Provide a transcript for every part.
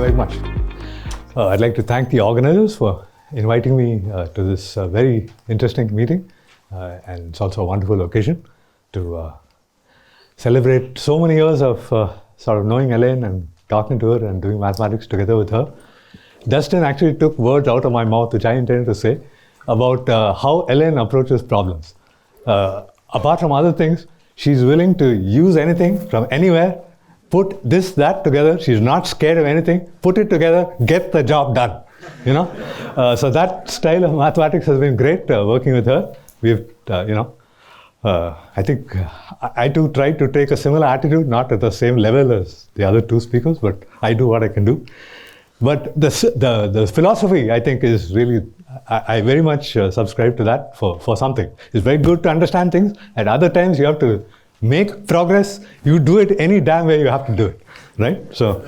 very much. I'd like to thank the organizers for inviting me to this very interesting meeting. And it's also a wonderful occasion to celebrate so many years of sort of knowing Hélène and talking to her and doing mathematics together with her. Dustin actually took words out of my mouth, which I intended to say, about how Hélène approaches problems. Apart from other things, she's willing to use anything from anywhere, put this, that together. She's not scared of anything. Put it together, get the job done. You know, so that style of mathematics has been great working with her. We've, I think I too try to take a similar attitude, not at the same level as the other two speakers, but I do what I can do. But the philosophy, I think, is really, I very much subscribe to that for something. It's very good to understand things. At other times, you have to make progress. You do it any damn way you have to do it, right? So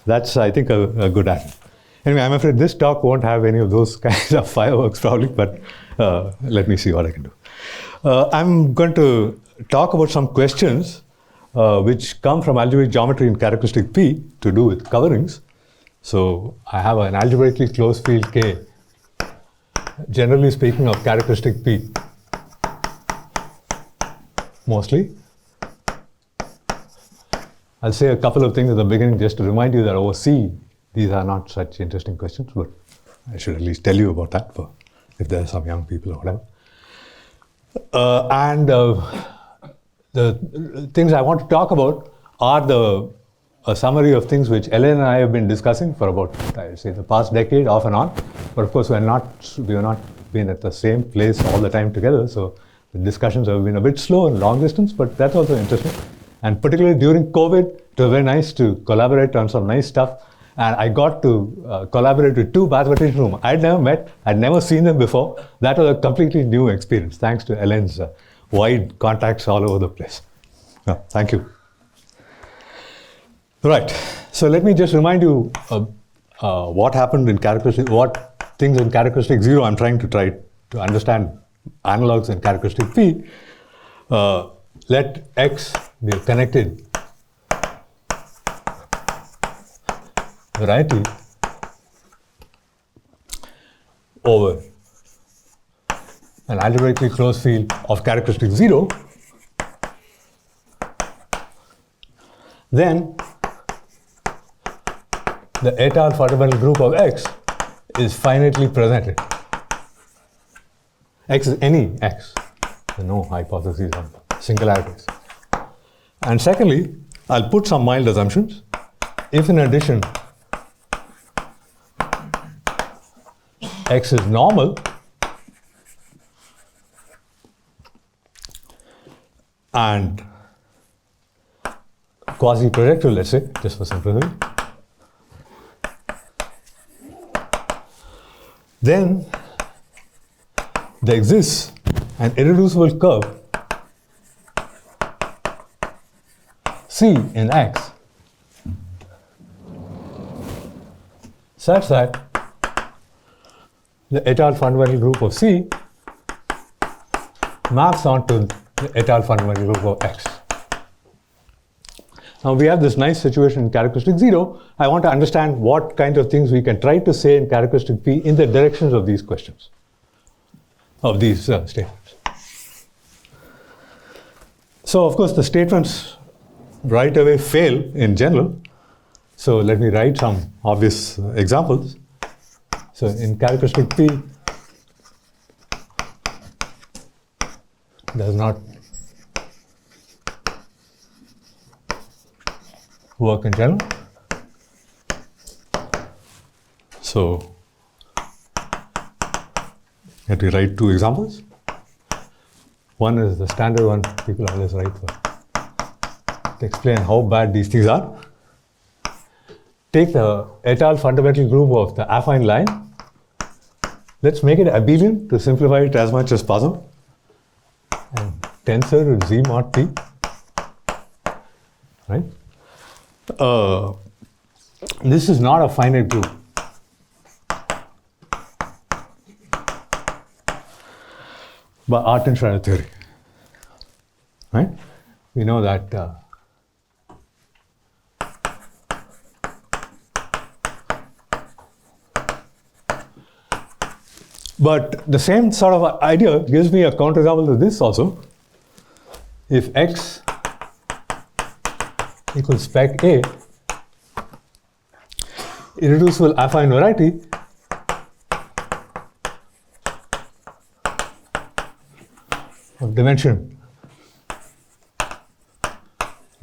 that's, I think, a good attitude. Anyway, I'm afraid this talk won't have any of those kinds of fireworks probably, but let me see what I can do. I'm going to talk about some questions which come from algebraic geometry in characteristic P to do with coverings. So I have an algebraically closed field K, generally speaking of characteristic P, mostly. I'll say a couple of things at the beginning just to remind you that over C, these are not such interesting questions, but I should at least tell you about that for if there are some young people or whatever. The things I want to talk about are a summary of things which Hélène and I have been discussing for about, I would say, the past decade, off and on. But of course, we have not been at the same place all the time together. So the discussions have been a bit slow and long distance, but that's also interesting. And particularly during COVID, it was very nice to collaborate on some nice stuff. And I got to collaborate with two mathematicians whom I'd never met, I'd never seen them before. That was a completely new experience, thanks to Hélène's wide contacts all over the place. Thank you. Right, so let me just remind you what happened in characteristic, what things in characteristic 0 I'm trying to understand analogs in characteristic P. Let X be a connected variety over an algebraically closed field of characteristic 0, then the Étale fundamental group of X is finitely presented. X is any X. There are no hypotheses on singularities. And secondly, I'll put some mild assumptions. If in addition X is normal and quasi-projective, let's say, just for simplicity, then there exists an irreducible curve C in X such that the Étale fundamental group of C maps onto the Étale fundamental group of X. Now we have this nice situation in characteristic 0. I want to understand what kind of things we can try to say in characteristic P in the directions of these questions, of these statements. So of course the statements right away fail in general. So let me write some obvious examples. So in characteristic P does not work in general. So let me write two examples. One is the standard one people always write for to explain how bad these things are. Take the Étale fundamental group of the affine line. Let's make it abelian to simplify it as much as possible. And tensor with Z mod P. Right? This is not a finite group. By Harbater-Katz theory. Right? We know that But the same sort of idea gives me a counterexample to this also. If X equals spec A, irreducible affine variety of dimension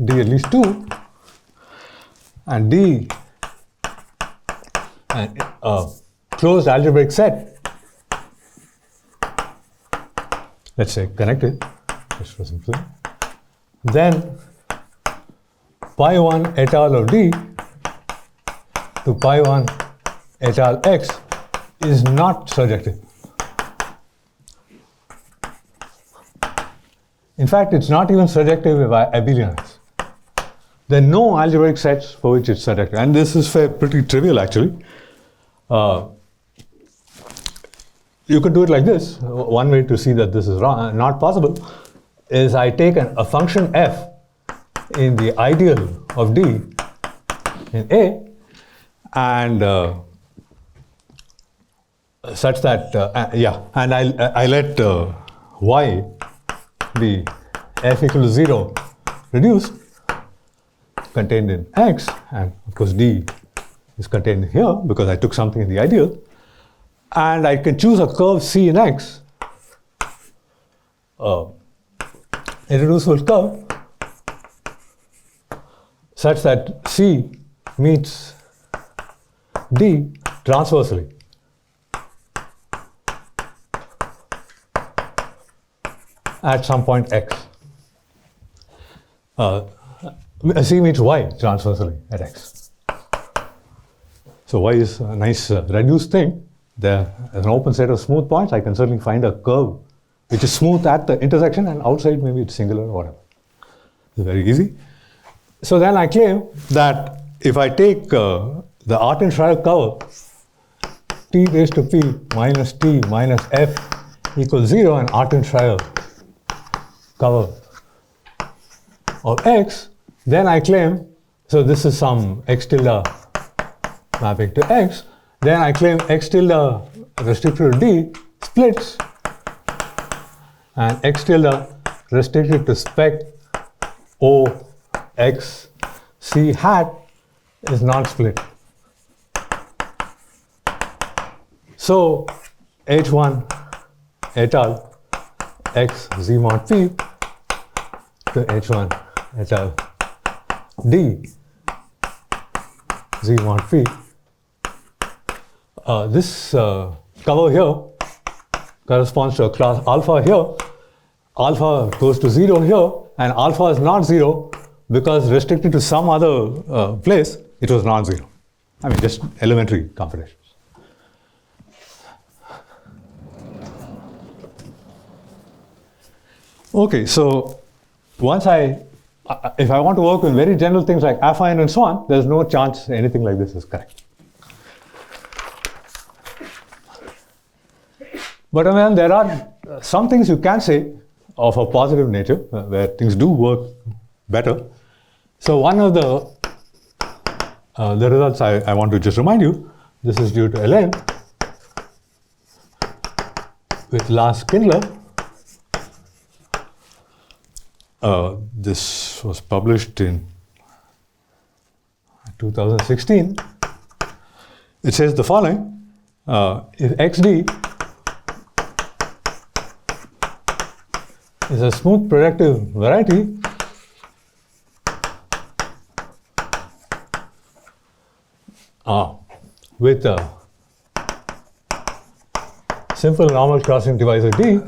D at least 2, and D and closed algebraic set, let's say connected, just for simplicity, then pi 1 étale of D to pi 1 étale X is not surjective. In fact, it's not even surjective by abelianize. There are no algebraic sets for which it's surjective, and this is pretty trivial actually. You could do it like this. One way to see that this is wrong, not possible, is I take a function f in the ideal of D in A, and such that and I let y be f equal to 0 reduced, contained in X, and of course D is contained here because I took something in the ideal, and I can choose a curve C in X, irreducible curve, such that C meets D transversely. At some point X. C meets Y transversely at X. So Y is a nice reduced thing. There is an open set of smooth points. I can certainly find a curve which is smooth at the intersection, and outside maybe it's singular or whatever. It's very easy. So then I claim that if I take the Artin-Schreier curve t raised to p minus t minus f equals 0, and Artin-Schreier curve of X, then I claim, so this is some x tilde mapping to X, then I claim x tilde restricted to D splits, and x tilde restricted to spec O X C hat is non-split. So H1 étale X Z mod P to H1 étale D Z mod P. This cover here corresponds to a class alpha here. Alpha goes to 0 here, and alpha is not 0 because restricted to some other place, it was non-zero. I mean, just elementary computations. Okay, so once if I want to work with very general things like affine and so on, there's no chance anything like this is correct. But then there are some things you can say of a positive nature where things do work better. So one of the results I want to just remind you, this is due to Hélène with Lars Kindler. This was published in 2016. It says the following: if XD is a smooth projective variety, with a simple normal crossing divisor D,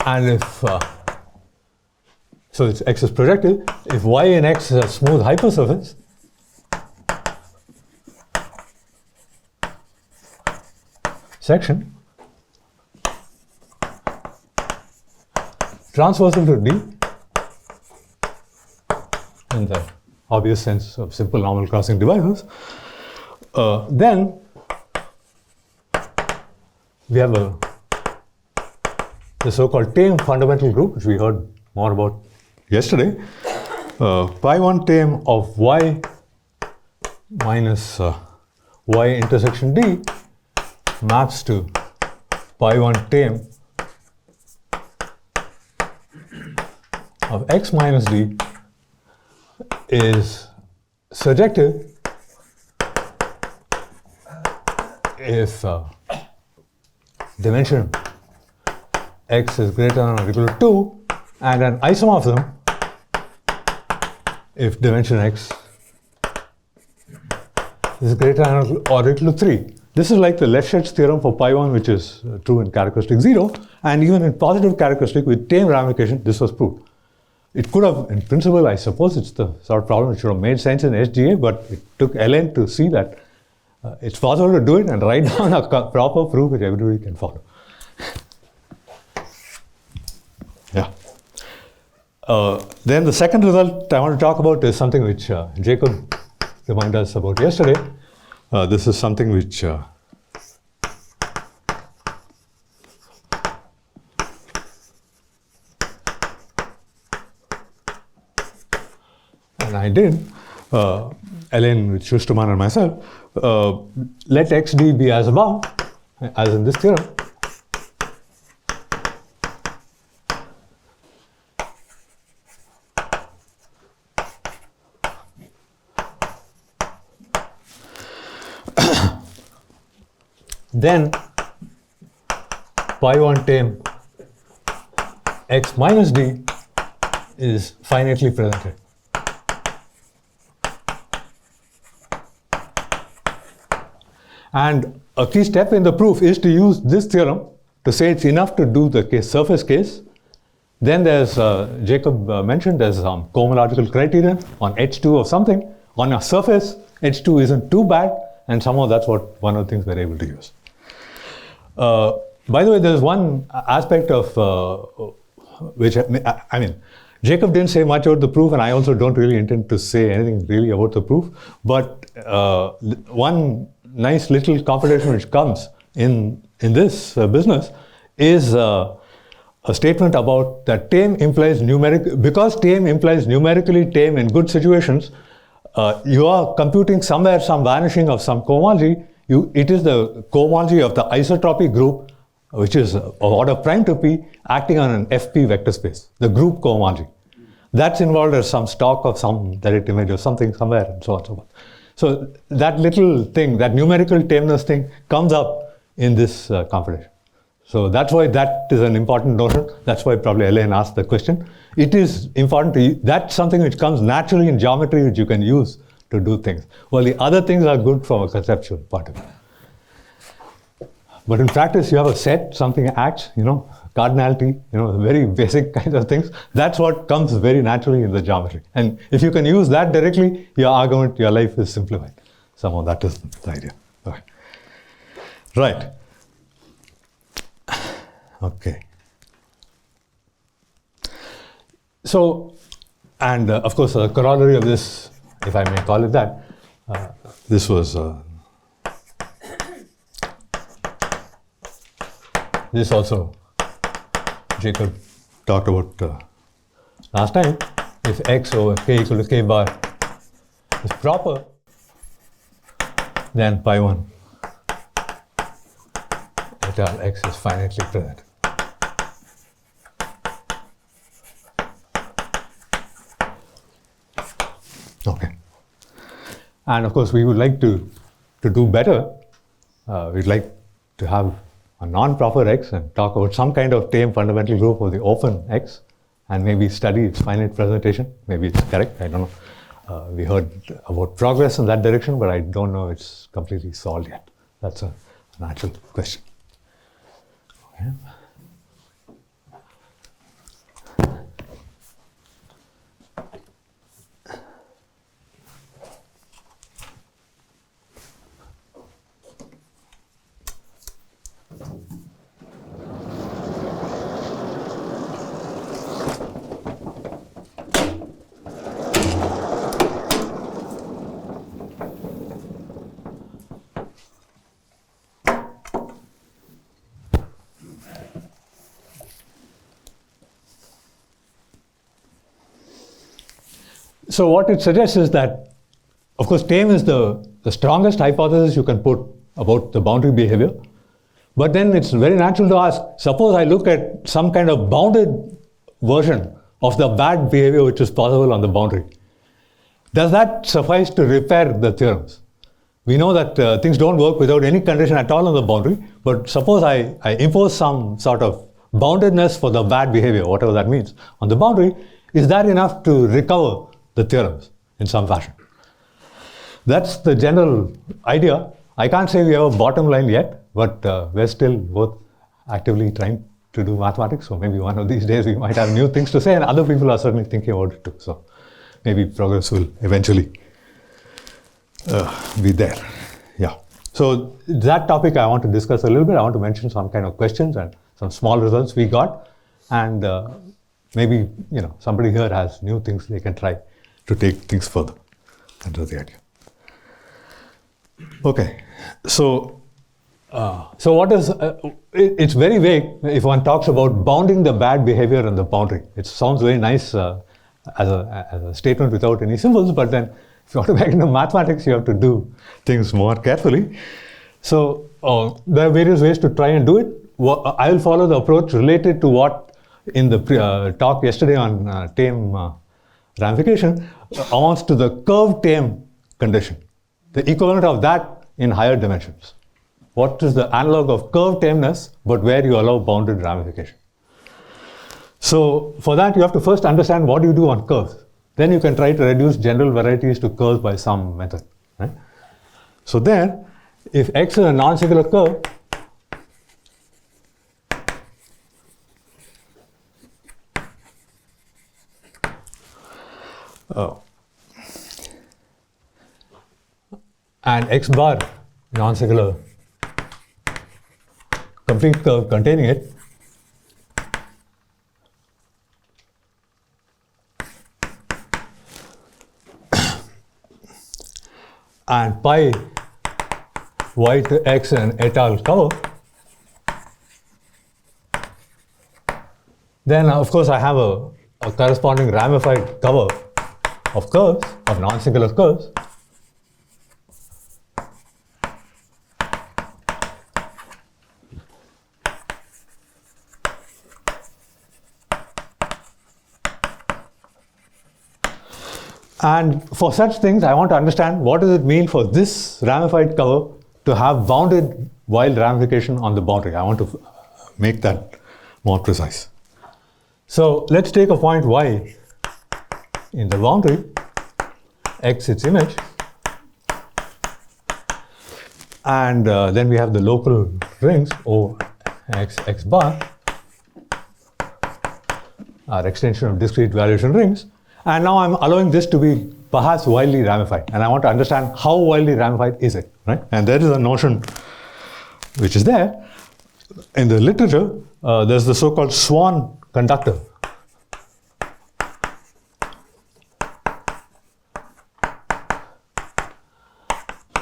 and if so it's X is projective, if Y in X is a smooth hypersurface, section transversal to D in the obvious sense of simple normal crossing divisors, then we have the so-called Tame fundamental group, which we heard more about yesterday, pi1 tame of y minus y intersection d maps to pi1 tame of x minus d is surjective if dimension x is greater than or equal to 2 and an isomorphism if dimension x is greater than or equal to 3. This is like the Lefschetz theorem for pi1, which is true in characteristic 0, and even in positive characteristic with tame ramification, this was proved. It could have, in principle, I suppose it's the sort of problem which should have made sense in SGA, but it took Hélène to see that it's possible to do it and write down a proper proof which everybody can follow. Yeah. Then the second result I want to talk about is something which Jacob reminded us about yesterday. This is something which and I did, Hélène with Schusterman and myself, let xd be as above, as in this theorem. Then pi1 tame x minus d is finitely presented. And a key step in the proof is to use this theorem to say it's enough to do the surface case. Then there's, Jacob mentioned, there's some cohomological criterion on H2 of something. On a surface, H2 isn't too bad, and somehow that's what one of the things we're able to use. By the way, there's one aspect of which, I mean, Jacob didn't say much about the proof, and I also don't really intend to say anything really about the proof. But one nice little computation which comes in this business is a statement about that tame implies because tame implies numerically tame in good situations. You are computing somewhere some vanishing of some cohomology. It is the cohomology of the isotropy group, which is of order prime to p, acting on an FP vector space, the group cohomology. That's involved as some stock of some direct image or something somewhere, and so on and so forth. So that little thing, that numerical tameness thing, comes up in this computation. So that's why that is an important notion. That's why probably Hélène asked the question. It is important to, that's something which comes naturally in geometry, which you can use to do things. Well, the other things are good from a conceptual point of view. But in practice, you have a set, something acts, cardinality, very basic kinds of things. That's what comes very naturally in the geometry. And if you can use that directly, your argument, your life is simplified. Somehow that is the idea. Okay. Right. Okay. So, and of course, the corollary of this, if I may call it that, this was this also Jacob talked about last time. If x over k equal to k bar is proper, then pi1 étale x is finitely present. Okay. And of course, we would like to do better. We'd like to have a non-proper x and talk about some kind of tame fundamental group of the open x and maybe study its finite presentation. Maybe it's correct, I don't know. We heard about progress in that direction, but I don't know if it's completely solved yet. That's an actual question. Okay. So what it suggests is that, of course, Tame is the strongest hypothesis you can put about the boundary behavior. But then it's very natural to ask, suppose I look at some kind of bounded version of the bad behavior which is possible on the boundary. Does that suffice to repair the theorems? We know that things don't work without any condition at all on the boundary, but suppose I impose some sort of boundedness for the bad behavior, whatever that means, on the boundary. Is that enough to recover the theorems in some fashion? That's the general idea. I can't say we have a bottom line yet, but we're still both actively trying to do mathematics. So maybe one of these days we might have new things to say, and other people are certainly thinking about it too. So maybe progress will eventually be there. Yeah. So that topic I want to discuss a little bit. I want to mention some kind of questions and some small results we got, and maybe somebody here has new things they can try to take things further. That was the idea. Okay, so what is? It's very vague if one talks about bounding the bad behavior on the boundary. It sounds very nice as a statement without any symbols, but then if you want to get into mathematics, you have to do things more carefully. So there are various ways to try and do it. I will follow the approach related to what in the talk yesterday on Tame ramification amounts to the curved Tame condition, the equivalent of that in higher dimensions. What is the analog of curved tameness, but where you allow bounded ramification? So for that, you have to first understand what you do on curves. Then you can try to reduce general varieties to curves by some method. Right? So there, if X is a non-singular curve, and X bar non-singular complete curve containing it, and pi y to x and étale cover, then of course I have a corresponding ramified cover of curves, of non-singular curves. And for such things, I want to understand what does it mean for this ramified cover to have bounded wild ramification on the boundary. I want to make that more precise. So let's take a point y in the boundary, x its image, and then we have the local rings O, x, x bar, our extension of discrete valuation rings. And now I'm allowing this to be perhaps wildly ramified, and I want to understand how wildly ramified is it, right? And there is a notion which is there in the literature. There's the so-called swan conductor.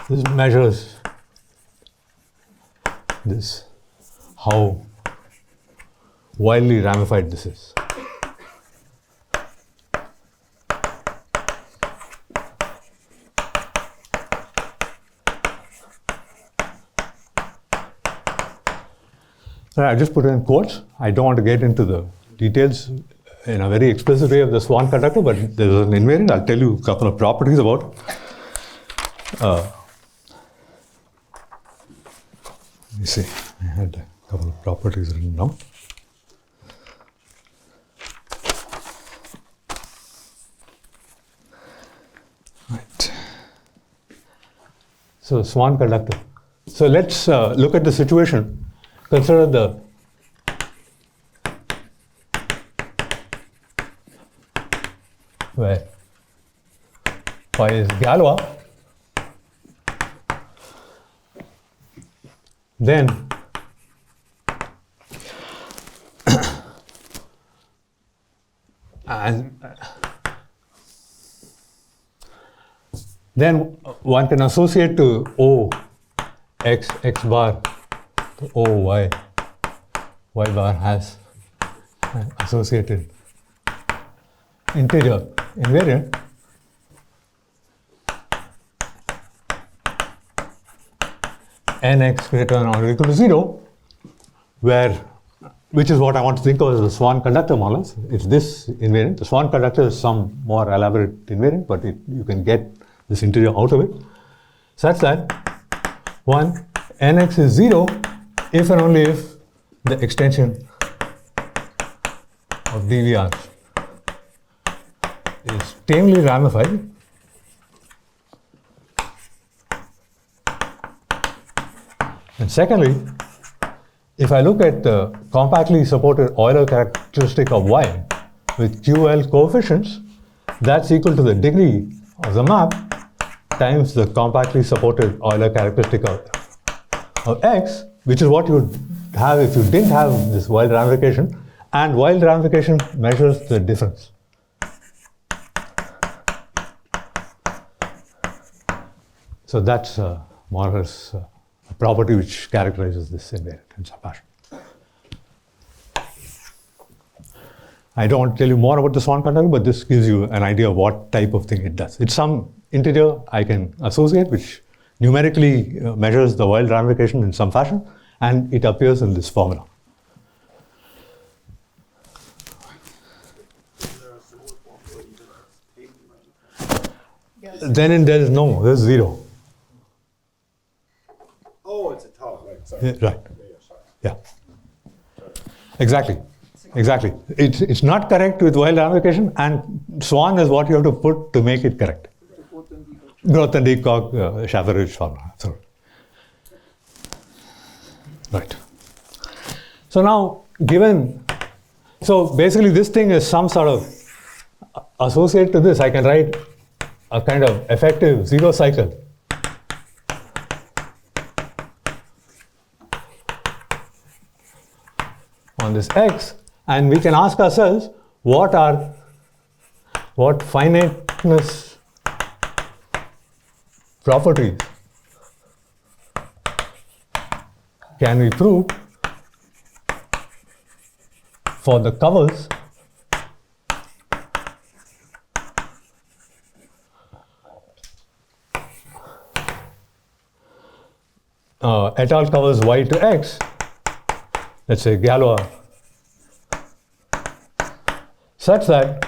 This measures this, how wildly ramified this is. I just put it in quotes. I don't want to get into the details in a very explicit way of the swan conductor, but there's an invariant. I'll tell you a couple of properties about it. Let me see. I had a couple of properties written down. Right. So swan conductor. So let's look at the situation. Consider the where phi is Galois, then and then one can associate to O x x bar to O y y bar has an associated integer invariant nx greater than or equal to 0, which is what I want to think of as the Swan conductor more or less. It's this invariant. The Swan conductor is some more elaborate invariant, but you can get this integer out of it, such that nx is 0 if and only if the extension of dVr is tamely ramified and secondly, if I look at the compactly supported Euler characteristic of Y with QL coefficients, that's equal to the degree of the map times the compactly supported Euler characteristic of X, which is what you would have if you didn't have this wild ramification, and wild ramification measures the difference. So that's more or less a property which characterizes this invariant in some fashion. I don't want to tell you more about the Swan conductor, but this gives you an idea of what type of thing it does. It's some integer I can associate which numerically measures the wild ramification in some fashion, and it appears in this formula. Then there is no, there's 0. Oh, it's a tau, right? Sorry. Yeah, right. Yeah. Exactly. Exactly. It's not correct with wild ramification, and Swan is what you have to put to make it correct. Growth and decog, Schaferich formula. Sorry. Right. So now, so basically this thing is some sort of associate to this. I can write a kind of effective zero cycle on this X, and we can ask ourselves what finiteness properties can we prove for the covers Étale covers Y to X, let's say Galois, such that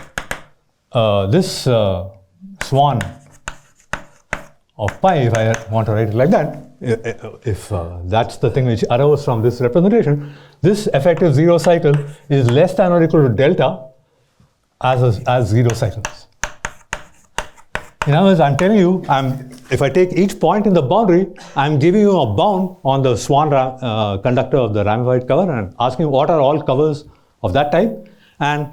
this Swan of pi, if I want to write it like that, if that's the thing which arose from this representation, this effective zero cycle is less than or equal to delta as zero cycles. In other words, I'm telling you, if I take each point in the boundary, I'm giving you a bound on the Swan conductor of the ramified cover and asking what are all covers of that type, and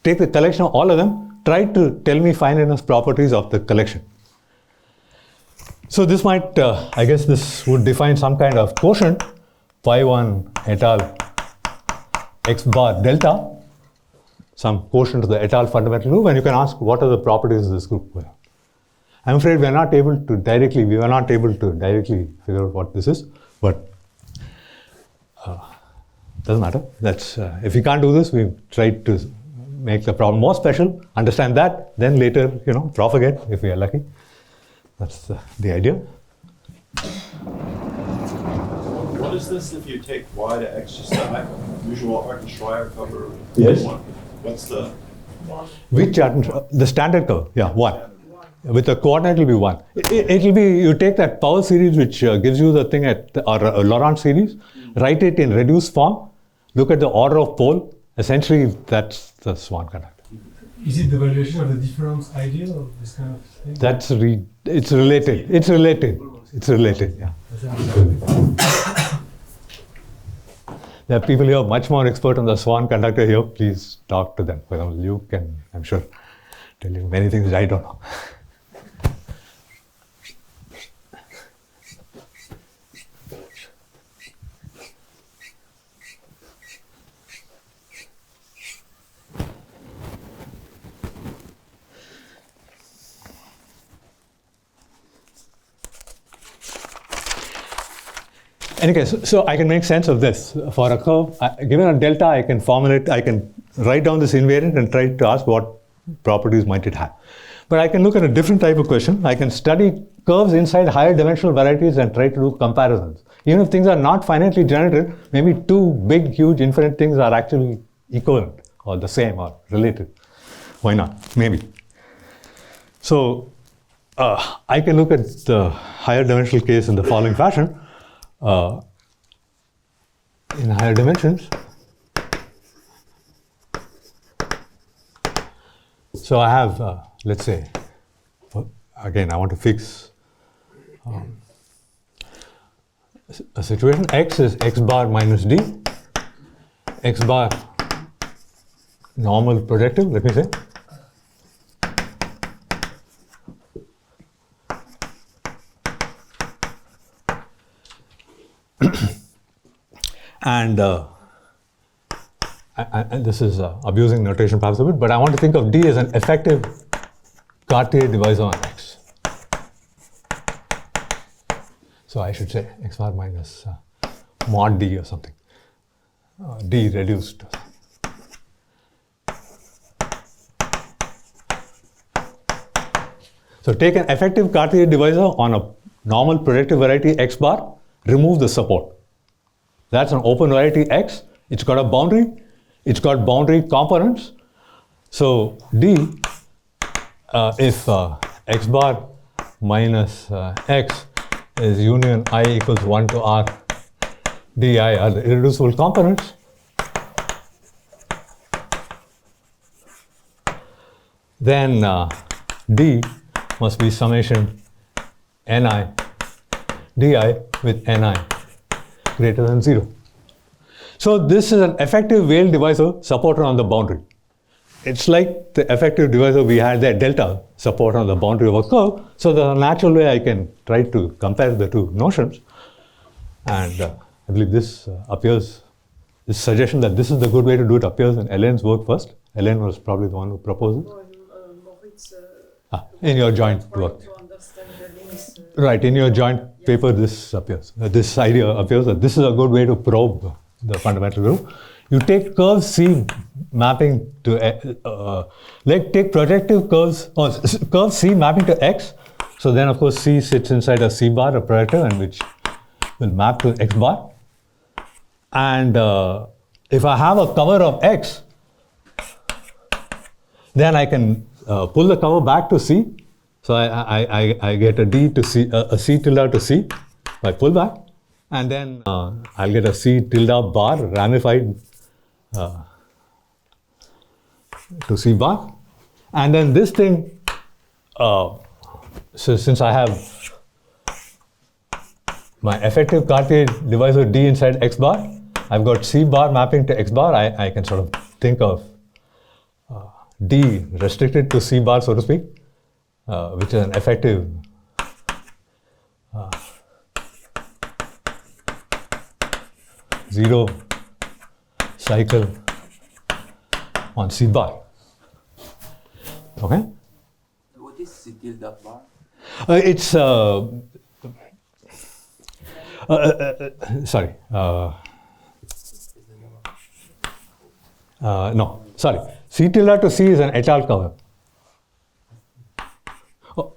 take the collection of all of them, try to tell me finiteness properties of the collection. So this might, I guess this would define some kind of quotient, pi1 Étale x bar delta, some quotient of the Étale fundamental group, and you can ask what are the properties of this group. I'm afraid we were not able to directly figure out what this is, but doesn't matter. That's if we can't do this, we tried to make the problem more special, understand that, then later, propagate if we are lucky. That's the idea. What is this if you take y to x, just the usual Artin-Schreier cover? Yes. What's the? Which the standard cover? Yeah, 1. With the coordinate, it will be 1. It will be, you take that power series which gives you the thing or a Laurent series, write it in reduced form, look at the order of pole, essentially that's the Swan conductor. Is it the valuation of the difference ideal of this kind of thing? It's related, yeah. There are people here much more expert on the Swan conductor here, please talk to them. For example, you can, I'm sure, tell you many things I don't know. In any case, so I can make sense of this. For a curve, given a delta, I can write down this invariant and try to ask what properties might it have. But I can look at a different type of question. I can study curves inside higher dimensional varieties and try to do comparisons. Even if things are not finitely generated, maybe two big, huge, infinite things are actually equivalent or the same or related. Why not? Maybe. So I can look at the higher dimensional case in the following fashion. In higher dimensions, so I have, let's say, again, I want to fix a situation. X is x bar minus d, x bar normal projective, let me say. And this is abusing notation perhaps a bit, but I want to think of D as an effective Cartier divisor on X. So I should say X bar minus mod D or something. D reduced. So take an effective Cartier divisor on a normal projective variety X bar, remove the support. That's an open variety X. It's got a boundary. It's got boundary components. So D, if X bar minus X is union I equals 1 to R di are the irreducible components, then D must be summation Ni di with Ni greater than 0. So this is an effective Weyl divisor supported on the boundary. It's like the effective divisor we had there, delta, supported on the boundary of a curve. So the natural way I can try to compare the two notions. And I believe this appears, this suggestion that this is the good way to do it appears in Hélène's work first. Hélène was probably the one who proposed it. In your joint work. Right, in your joint paper, this appears. This idea appears that this is a good way to probe the fundamental group. You take curve C mapping to, like take projective curves, or curve C mapping to X. So then, of course, C sits inside a C bar, a projective, and which will map to X bar. And if I have a cover of X, then I can pull the cover back to C. So I get a D to C, a C tilde to C. I pull back, and then I'll get a C tilde bar ramified to C bar. And then this thing, so since I have my effective Cartier divisor D inside X bar, I've got C bar mapping to X bar. I can sort of think of D restricted to C bar, so to speak, which is an effective zero cycle on C bar. Okay? What is C tilde bar? It's sorry. No, sorry. C tilde to C is an Étale cover. Oh.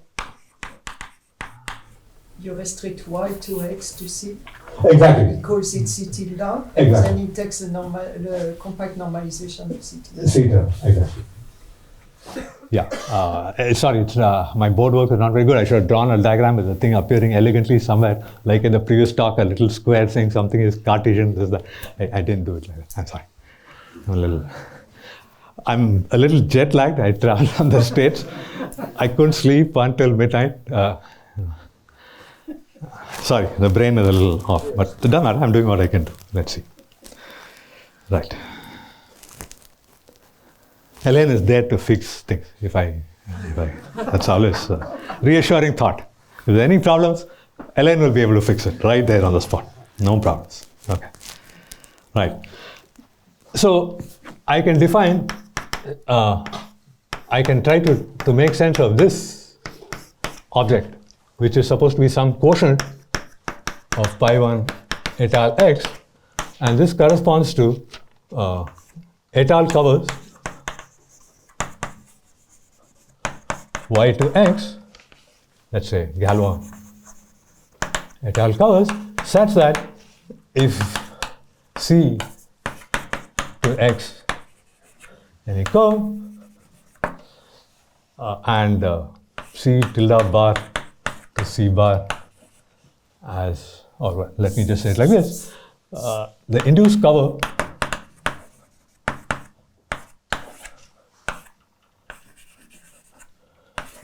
You restrict Y to X to C. Exactly. Because it's C tilde. Exactly. Then it takes the compact normalization of C tilde. C tilde, exactly. Yeah, sorry, it's, my board work is not very good. I should have drawn a diagram with the thing appearing elegantly somewhere, like in the previous talk, a little square saying something is Cartesian, this, that. I didn't do it like that. I'm sorry. I'm a little jet lagged. I traveled from the States. I couldn't sleep until midnight. Sorry, the brain is a little off, but it doesn't matter. I'm doing what I can do. Let's see. Right. Hélène is there to fix things. If I that's always a reassuring thought. If there are any problems, Hélène will be able to fix it right there on the spot. No problems. Okay. Right. So I can define, I can try to make sense of this object, which is supposed to be some quotient of pi1 Étale x, and this corresponds to Étale covers y to x, let's say Galois Étale covers, such that if C to x any curve and C tilde bar to C bar as, or well, let me just say it like this, the induced cover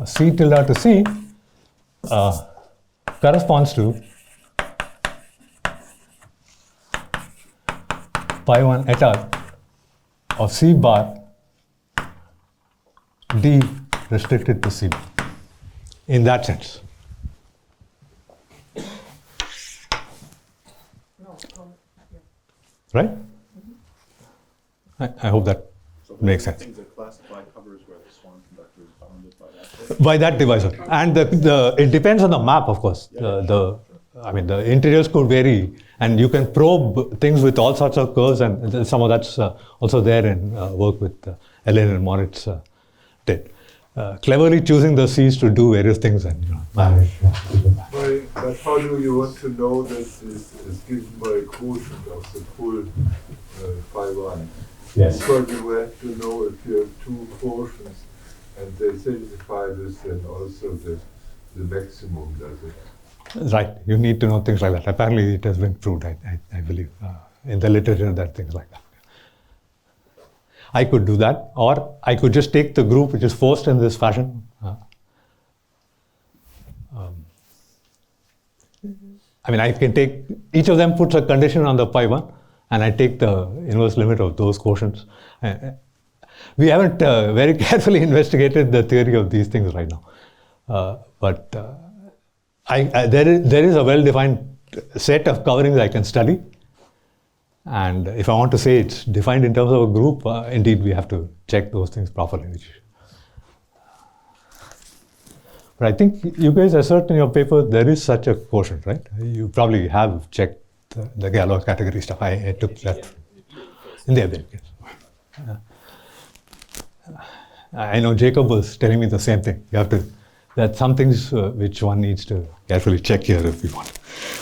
C tilde to C corresponds to pi 1 étale of C bar D restricted to C in that sense. Right? I hope that makes sense. Things that classify covers where the swan conductor is bounded by that. By that divisor. And it depends on the map, of course. I mean, the interiors could vary, and you can probe things with all sorts of curves, and some of that's also there in work with Hélène and Moritz did. Cleverly choosing the C's to do various things and manage. But how do you want to know that this is given by a quotient of the full phi 1? Yes. Because you have to know if you have two quotients and they simplify this, then also the maximum does it. Right. You need to know things like that. Apparently, it has been proved, I believe, in the literature that things like that. I could do that, or I could just take the group which is forced in this fashion. I mean, I can take, each of them puts a condition on the pi 1, and I take the inverse limit of those quotients. We haven't very carefully investigated the theory of these things right now. But there is a well-defined set of coverings I can study. And if I want to say it's defined in terms of a group, indeed we have to check those things properly. But I think you guys assert in your paper there is such a quotient, right? You probably have checked the Galois category stuff. I took that in the other case. I know Jacob was telling me the same thing. You have to, that some things which one needs to carefully check here if you want.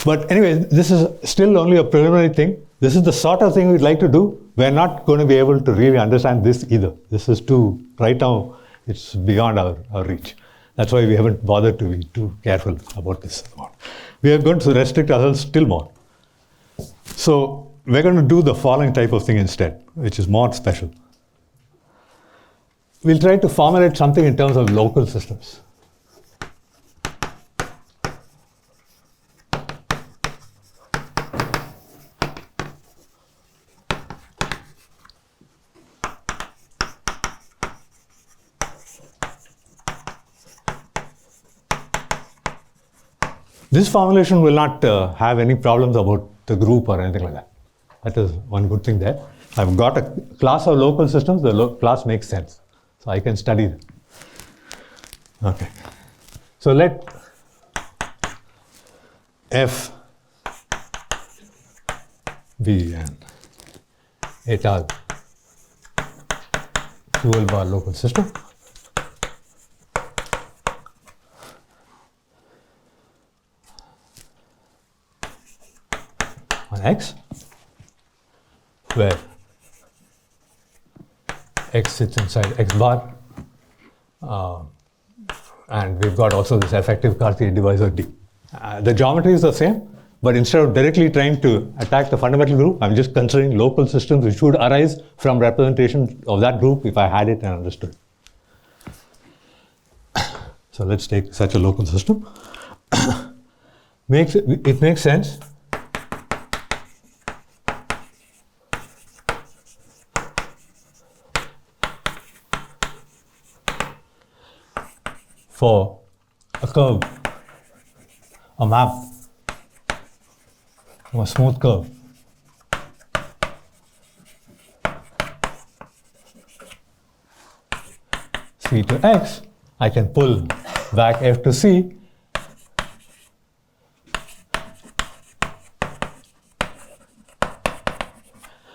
But anyway, this is still only a preliminary thing. This is the sort of thing we'd like to do. We're not going to be able to really understand this either. This is too, right now, it's beyond our reach. That's why we haven't bothered to be too careful about this. We are going to restrict ourselves still more. So we're going to do the following type of thing instead, which is more special. We'll try to formulate something in terms of local systems. This formulation will not have any problems about the group or anything like that. That is one good thing there. I've got a class of local systems. The class makes sense. So I can study them. Okay. So let F be an Étale dual bar local system. On X, where X sits inside X bar, and we've got also this effective Cartesian divisor D. The geometry is the same, but instead of directly trying to attack the fundamental group, I'm just considering local systems which would arise from representation of that group if I had it and understood. So let's take such a local system. It makes sense for a curve, a map of a smooth curve C to X, I can pull back F to C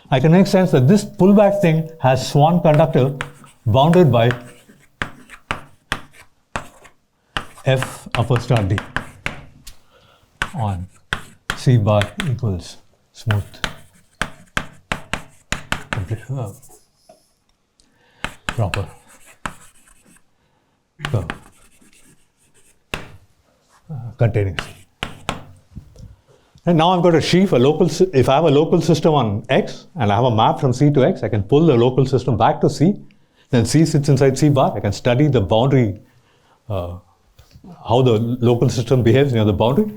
I can make sense that this pullback thing has swan conductor bounded by F upper star D on C bar equals smooth proper curve containing C. And now I've got a sheaf, if I have a local system on X and I have a map from C to X, I can pull the local system back to C. Then C sits inside C bar. I can study the boundary, how the local system behaves near the boundary.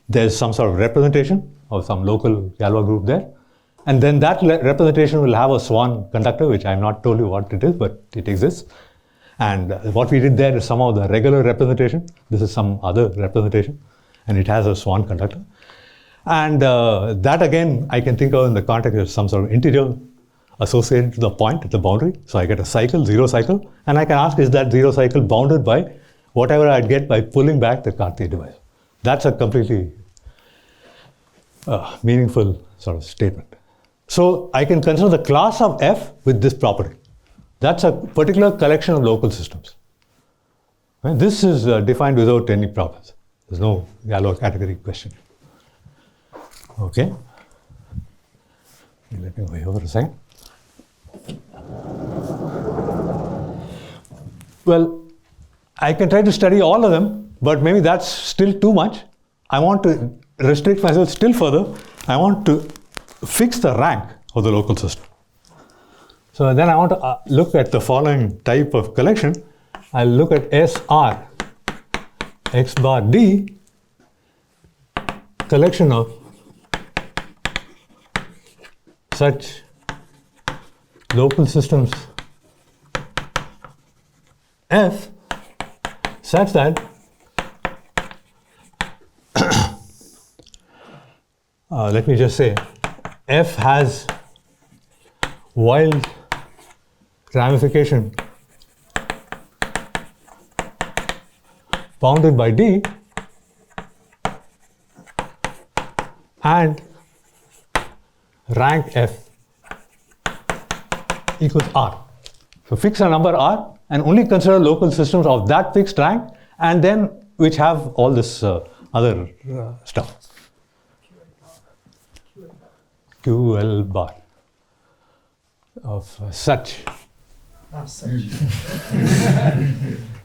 There's some sort of representation of some local Galois group there. And then that representation will have a Swan conductor, which I've not told you what it is, but it exists. And what we did there is somehow the regular representation. This is some other representation, and it has a Swan conductor. And that again, I can think of in the context of some sort of integral associated to the point at the boundary. So I get a cycle, zero cycle, and I can ask, is that zero cycle bounded by whatever I'd get by pulling back the Cartesian divisor? That's a completely meaningful sort of statement. So I can consider the class of F with this property. That's a particular collection of local systems. And this is defined without any problems. There's no Galois category question. Okay. Let me go here for a second. Well, I can try to study all of them, but maybe that's still too much. I want to restrict myself still further. I want to fix the rank of the local system. So then I want to look at the following type of collection. I'll look at SR X bar D, collection of such local systems F such that let me just say F has wild ramification bounded by D and rank F equals R. So fix a number R and only consider local systems of that fixed rank and then which have all this other stuff. QL bar of such. Such.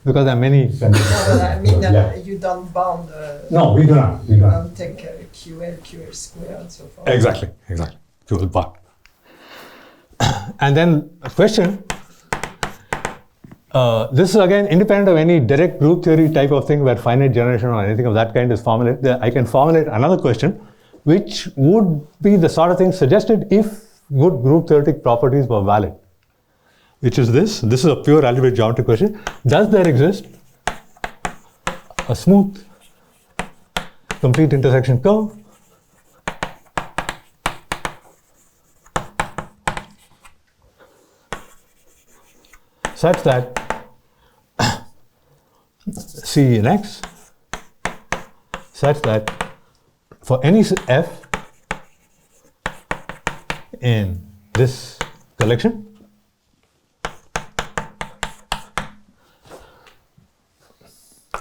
Because there are many. I mean, you don't bound. No, we do not. We You do not. don't take QL, QL square, and so forth. Exactly. QL bar. And then a question. This is again independent of any direct group theory type of thing where finite generation or anything of that kind is formulated. I can formulate another question, which would be the sort of thing suggested if good group theoretic properties were valid. Which is this. This is a pure algebraic geometry question. Does there exist a smooth complete intersection curve such that C in X such that for any F in this collection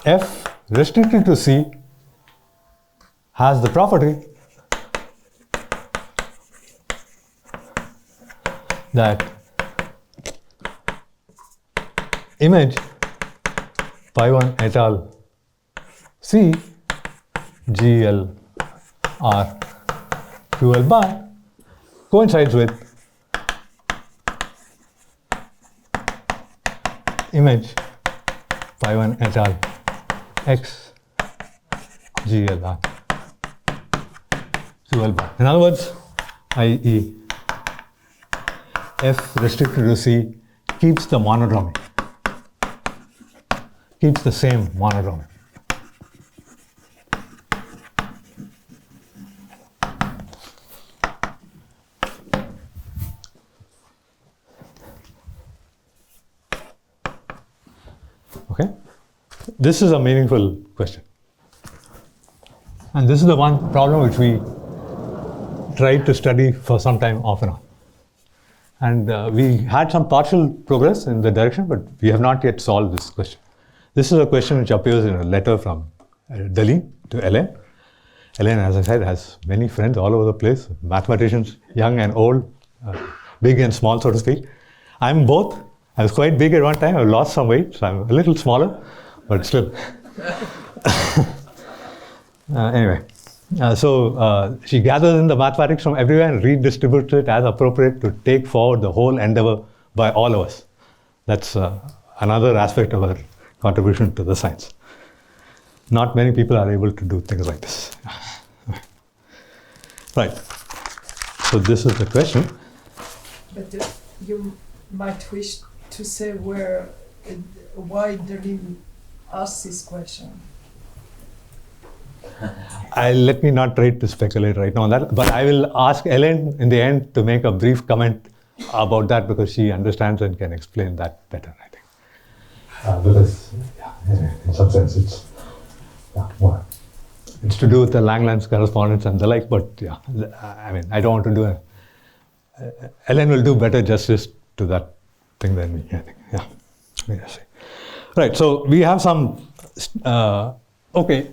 F restricted to C has the property that image pi1 étale C GL R QL bar coincides with image pi1 étale X GL R QL bar. In other words, i.e. F restricted to C keeps the monodromy, keeps the same monodromy. Okay? This is a meaningful question. And this is the one problem which we tried to study for some time off and on. And we had some partial progress in the direction, but we have not yet solved this question. This is a question which appears in a letter from Delhi to Hélène. Hélène, as I said, has many friends all over the place, mathematicians, young and old, big and small, so to speak. I'm both. I was quite big at one time. I've lost some weight, so I'm a little smaller, but still. Anyway, so she gathers in the mathematics from everywhere and redistributes it as appropriate to take forward the whole endeavor by all of us. That's another aspect of her contribution to the science. Not many people are able to do things like this. Right. So this is the question. But you might wish to say why Delhi asked this question. Let me not try to speculate right now on that, but I will ask Hélène in the end to make a brief comment about that because she understands and can explain that better, I think. Because, in some sense, it's it's to do with the Langlands correspondence and the like, but I mean, I don't want to do it. Hélène will do better justice to that thing than me, I think. Yeah. Let me see. Right, so we have some, okay.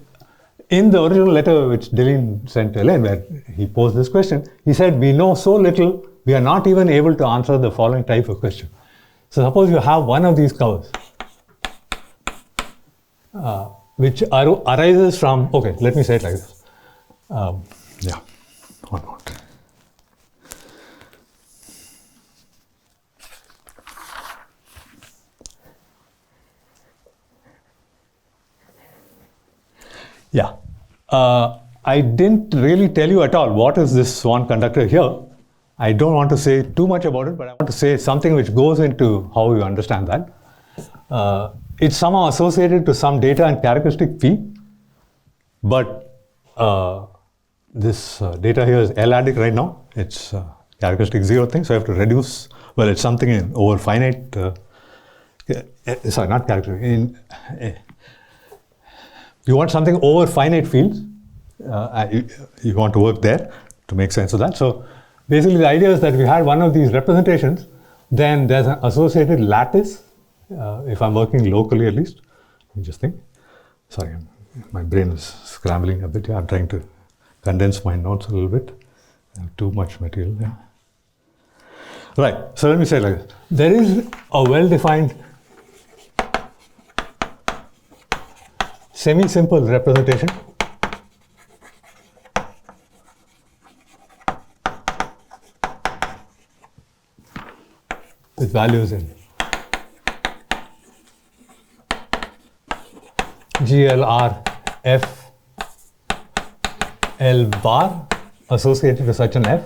In the original letter which Dylan sent to Hélène, where he posed this question, he said, we know so little, we are not even able to answer the following type of question. So suppose you have one of these curves, which arises from, okay, let me say it like this. Yeah, one more. Yeah, I didn't really tell you at all what is this swan conductor here. I don't want to say too much about it, but I want to say something which goes into how you understand that. It's somehow associated to some data and characteristic P, but this data here is L-adic right now. It's characteristic 0 thing, so I have to reduce, well, it's something in over finite, sorry, not characteristic, you want something over finite fields, you want to work there to make sense of that. So basically the idea is that if you had one of these representations, then there's an associated lattice, if I'm working locally at least. Let me just think. Sorry, my brain is scrambling a bit here. I'm trying to condense my notes a little bit. I have too much material there. Right, so let me say it like this. There is a well-defined semi-simple representation with values in GLR F L bar associated to such an F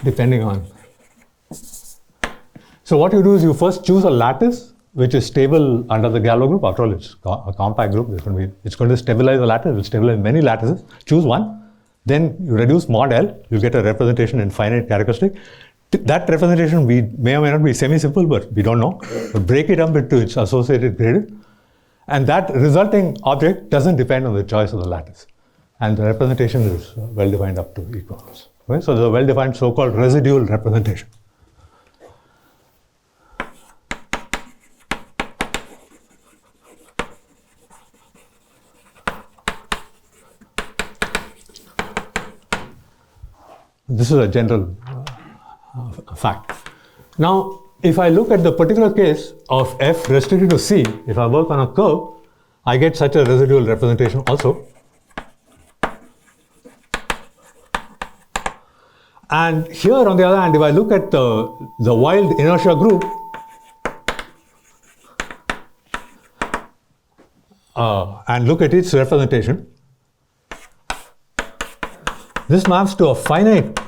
depending on. So what you do is you first choose a lattice which is stable under the Galois group. After all, it's a compact group. It's going to stabilize the lattice. It will stabilize many lattices. Choose one. Then you reduce mod L. You get a representation in finite characteristic. That representation may or may not be semi-simple, but we don't know. But break it up into its associated gradient. And that resulting object doesn't depend on the choice of the lattice. And the representation is well-defined up to equals. Okay? So there's a well-defined so-called residual representation. This is a general fact. Now, if I look at the particular case of f restricted to C, if I work on a curve, I get such a residual representation also. And here, on the other hand, if I look at the wild inertia group, and look at its representation, this maps to a finite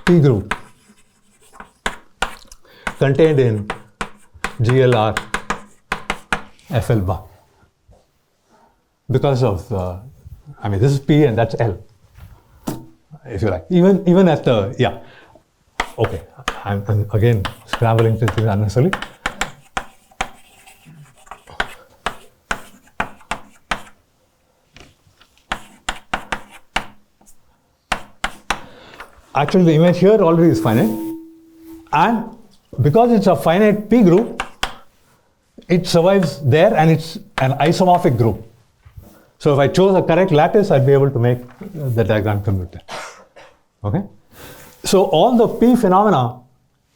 P group contained in GLR FL bar. Because of, I mean, this is P and that's L, if you like. Even at the, yeah. Okay, I'm again scrambling things unnecessarily. Actually, the image here already is finite, and because it's a finite P group, it survives there and it's an isomorphic group. So if I chose a correct lattice, I'd be able to make the diagram commute there. Okay? So all the P phenomena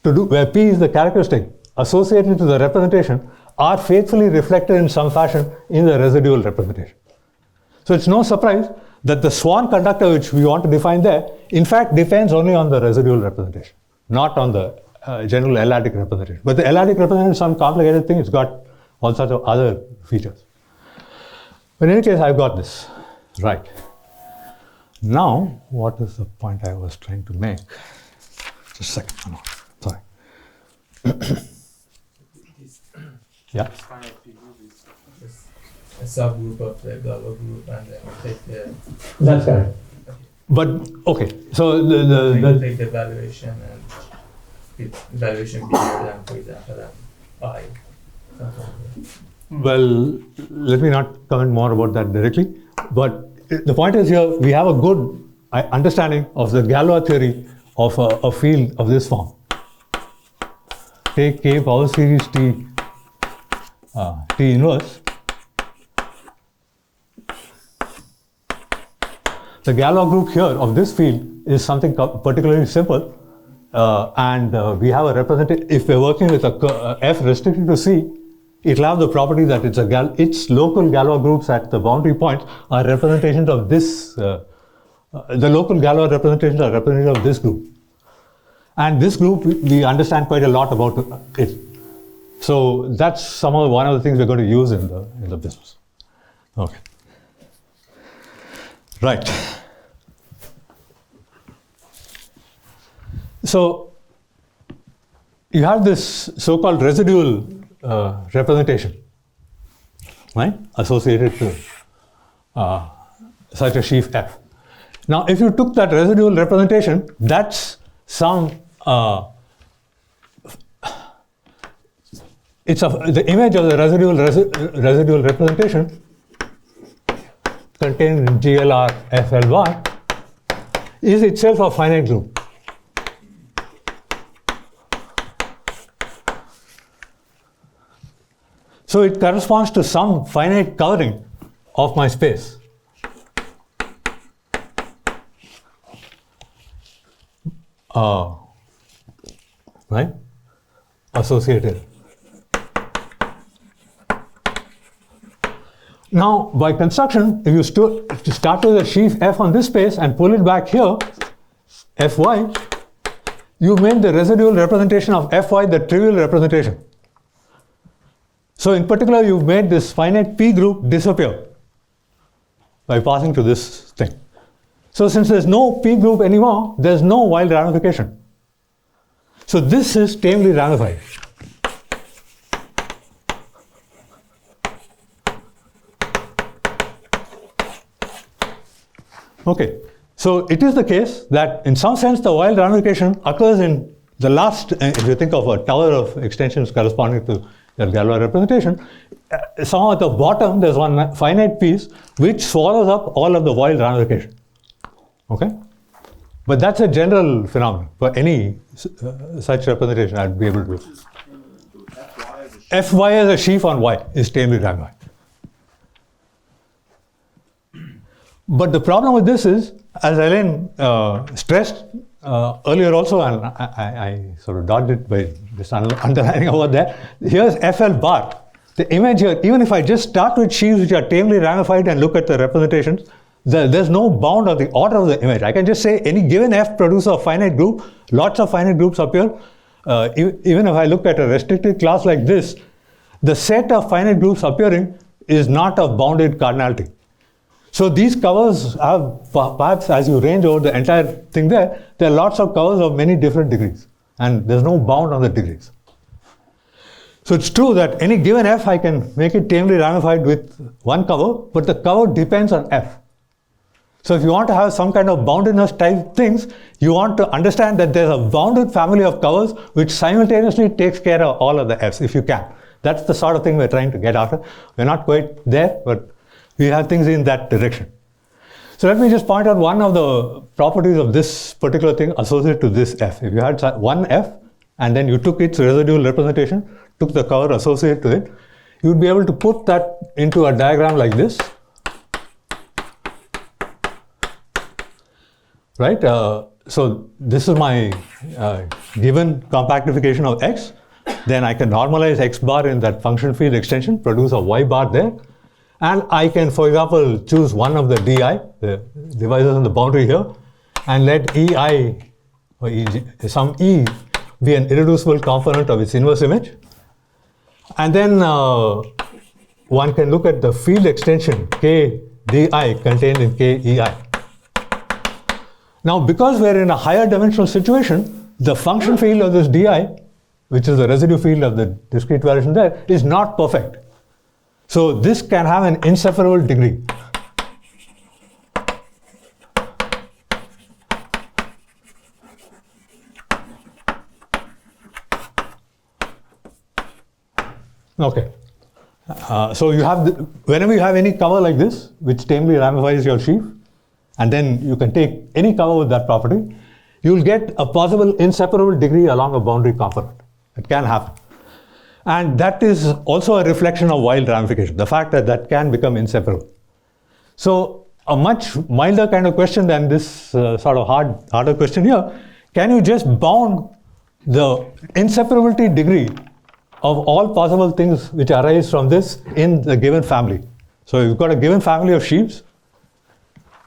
where P is the characteristic associated to the representation are faithfully reflected in some fashion in the residual representation. So it's no surprise that the Swan conductor which we want to define there, in fact, depends only on the residual representation, not on the general L-adic representation. But the L-adic representation is some complicated thing. It's got all sorts of other features. But in any case, I've got this. Right. Now, what is the point I was trying to make? Just a second. Oh, no. Sorry. Yeah. This finite P group is just a subgroup of the Galois group, and then we take the. That's correct. Okay. But okay, so We take the valuation and with valuation bigger than, for example, than I. well, let me not comment more about that directly. But the point is here, we have a good understanding of the Galois theory of a field of this form. Take K power series T inverse. The Galois group here of this field is something particularly simple, and we have a representation. If we're working with a F restricted to C, it'll have the property that its local Galois groups at the boundary points are representations of this. The local Galois representations are representations of this group, and this group we understand quite a lot about it. So that's one of the things we're going to use in the business. Okay. Right. So you have this so-called residual representation, right, associated to such a sheaf F. Now, if you took that residual representation, that's the image of the residual representation contained in GLR FL bar is itself a finite group. So it corresponds to some finite covering of my space. Right? Associated. Now, by construction, if you start with a sheaf F on this space and pull it back here, Fy, you made the residual representation of Fy the trivial representation. So in particular, you've made this finite P group disappear by passing to this thing. So since there's no P group anymore, there's no wild ramification. So this is tamely ramified. Okay, so it is the case that in some sense the wild ramification occurs in the last, if you think of a tower of extensions corresponding to the Galois representation, somewhere at the bottom there's one finite piece which swallows up all of the wild ramification. Okay? But that's a general phenomenon for any such representation I'd be able to do. Fy as a sheaf on Y is tamely ramified. But the problem with this is, as Hélène stressed earlier also, and I sort of dodged it by just underlining about that, here's FL bar. The image here, even if I just start with sheaves which are tamely ramified and look at the representations, there's no bound on the order of the image. I can just say any given F produces a finite group, lots of finite groups appear. Even if I look at a restricted class like this, the set of finite groups appearing is not of bounded cardinality. So these covers have, perhaps as you range over the entire thing there are lots of covers of many different degrees, and there's no bound on the degrees. So it's true that any given F I can make it tamely ramified with one cover, but the cover depends on F. So if you want to have some kind of boundedness type things, you want to understand that there's a bounded family of covers which simultaneously takes care of all of the Fs, if you can. That's the sort of thing we're trying to get after. We're not quite there, but we have things in that direction. So let me just point out one of the properties of this particular thing associated to this F. If you had one F and then you took its residual representation, took the cover associated to it, you would be able to put that into a diagram like this. Right? So this is my given compactification of x. Then I can normalize x bar in that function field extension, produce a y bar there. And I can, for example, choose one of the di, the divisors on the boundary here, and let ei, or some e, be an irreducible component of its inverse image. And then one can look at the field extension k di contained in k ei. Now, because we're in a higher dimensional situation, the function field of this di, which is the residue field of the discrete variation there, is not perfect. So this can have an inseparable degree. Okay. So you have, whenever you have any cover like this, which tamely ramifies your sheaf, and then you can take any cover with that property, you will get a possible inseparable degree along a boundary component. It can happen. And that is also a reflection of wild ramification, the fact that that can become inseparable. So a much milder kind of question than this sort of harder question here, can you just bound the inseparability degree of all possible things which arise from this in the given family? So you've got a given family of sheaves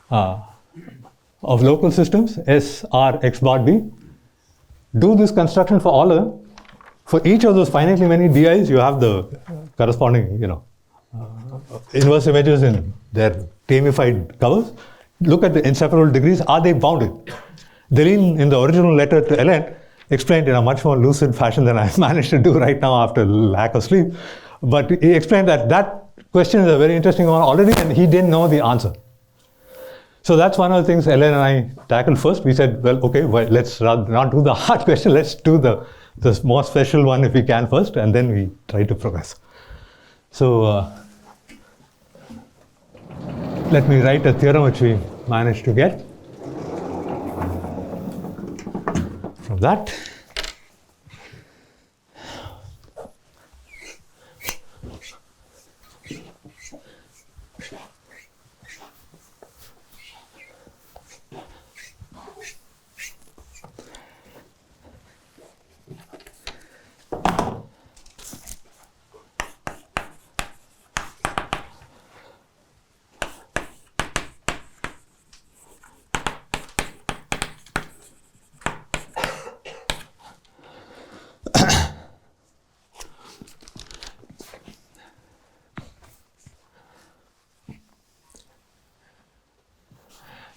of local systems, S, R, X bar, B. Do this construction for all of them. For each of those finitely many di's, you have the corresponding, inverse images in their tamified covers. Look at the inseparable degrees. Are they bounded? Deline, in the original letter to Hélène, explained in a much more lucid fashion than I managed to do right now after lack of sleep. But he explained that that question is a very interesting one already, and he didn't know the answer. So that's one of the things Hélène and I tackled first. We said, well, okay, let's not do the hard question. Let's do the more special one if we can first, and then we try to progress. So let me write a theorem which we managed to get from that.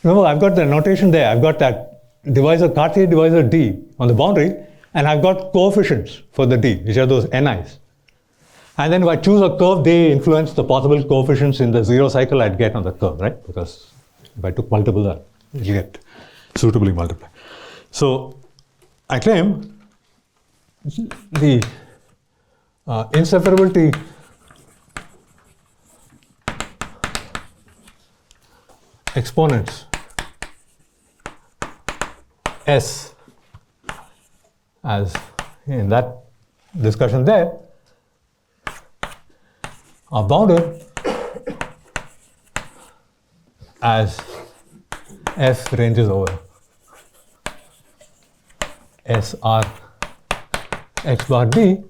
Remember, I've got the notation there. I've got that divisor, Cartier divisor D on the boundary, and I've got coefficients for the D, which are those ni's. And then if I choose a curve, they influence the possible coefficients in the zero cycle I'd get on the curve, right? Because if I took multiple, I'll get suitably multiplied. So I claim the inseparability exponents S, as in that discussion there, are bounded as F ranges over S R X bar D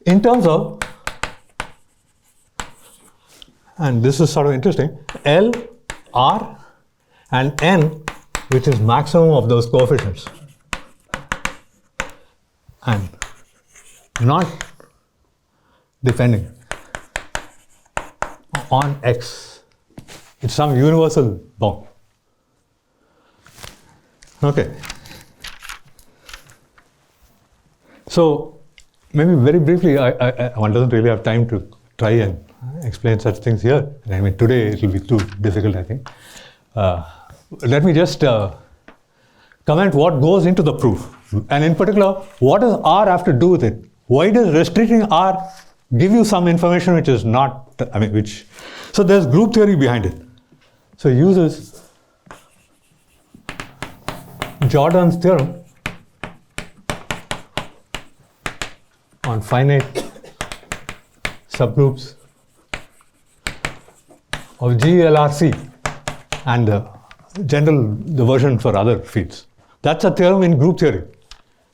in terms of, and this is sort of interesting, L, R, and N, which is maximum of those coefficients, and not depending on X. It's some universal bound. Okay. So maybe very briefly, one doesn't really have time to try and explain such things here. I mean, today it will be too difficult, I think. Let me just comment what goes into the proof. And in particular, what does R have to do with it? Why does restricting R give you some information which is not, so there's group theory behind it. So it uses Jordan's theorem on finite subgroups of GLRC and the version for other fields. That's a theorem in group theory.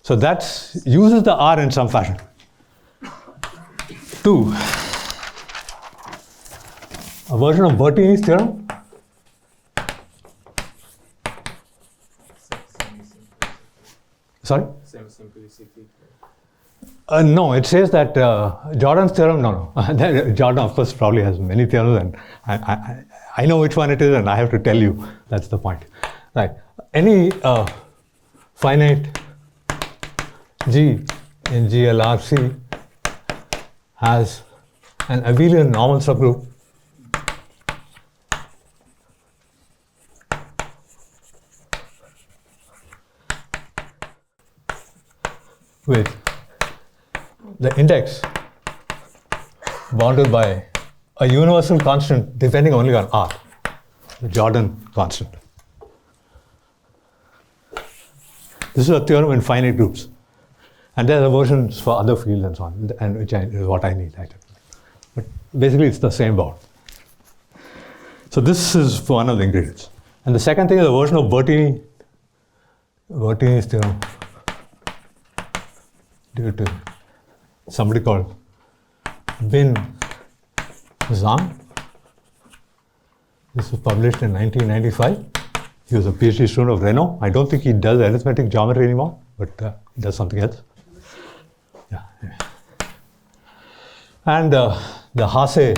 So that uses the R in some fashion. 2. A version of Bertini's theorem. Sorry? Same simplicity. No, it says that Jordan's theorem, no. Jordan, of course, probably has many theorems, and I know which one it is, and I have to tell you. That's the point. Right. Any finite G in GLRC has an abelian normal subgroup with the index bounded by a universal constant depending only on R, the Jordan constant. This is a theorem in finite groups. And there are versions for other fields and so on, and which is what I need actually. But basically it's the same bound. So this is for one of the ingredients. And the second thing is a version of Bertini's theorem due to somebody called Bin Zhang. This was published in 1995. He was a PhD student of Renault. I don't think he does arithmetic geometry anymore, but he does something else. Yeah. And the Hasse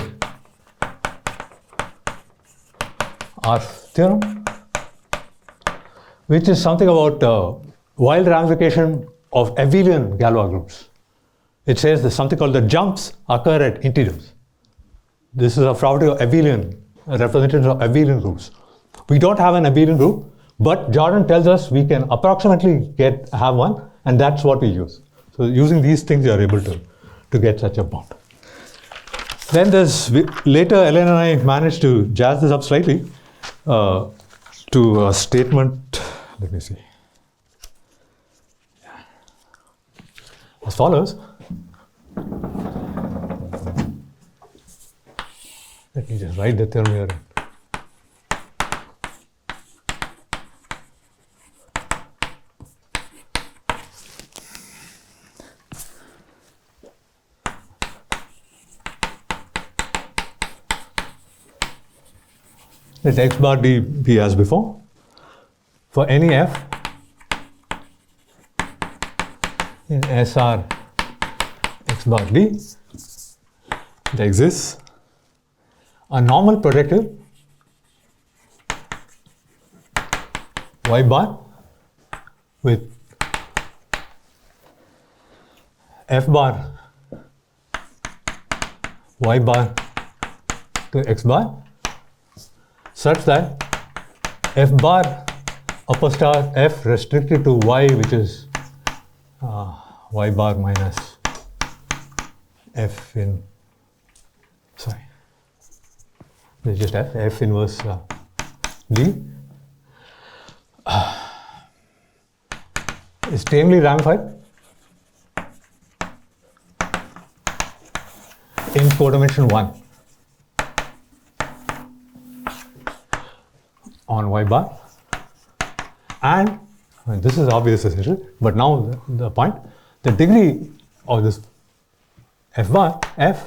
R theorem, which is something about wild ramification of abelian Galois groups. It says there's something called the jumps occur at integers. This is a property of abelian, representations of abelian groups. We don't have an abelian group, but Jordan tells us we can approximately have one, and that's what we use. So using these things, you are able to get such a bound. Then later Hélène and I managed to jazz this up slightly to a statement, let me see, as follows. Let me just write the theorem here. Let x bar d be as before. For any f in SR x bar d, there exists a normal projective y bar with f bar y bar to x bar such that f bar upper star f restricted to y, which is y bar minus f in, sorry, it's just f inverse d, is tamely ramified in codimension 1 on y bar, and this is obvious essentially, but now the point, the degree of this f bar, f,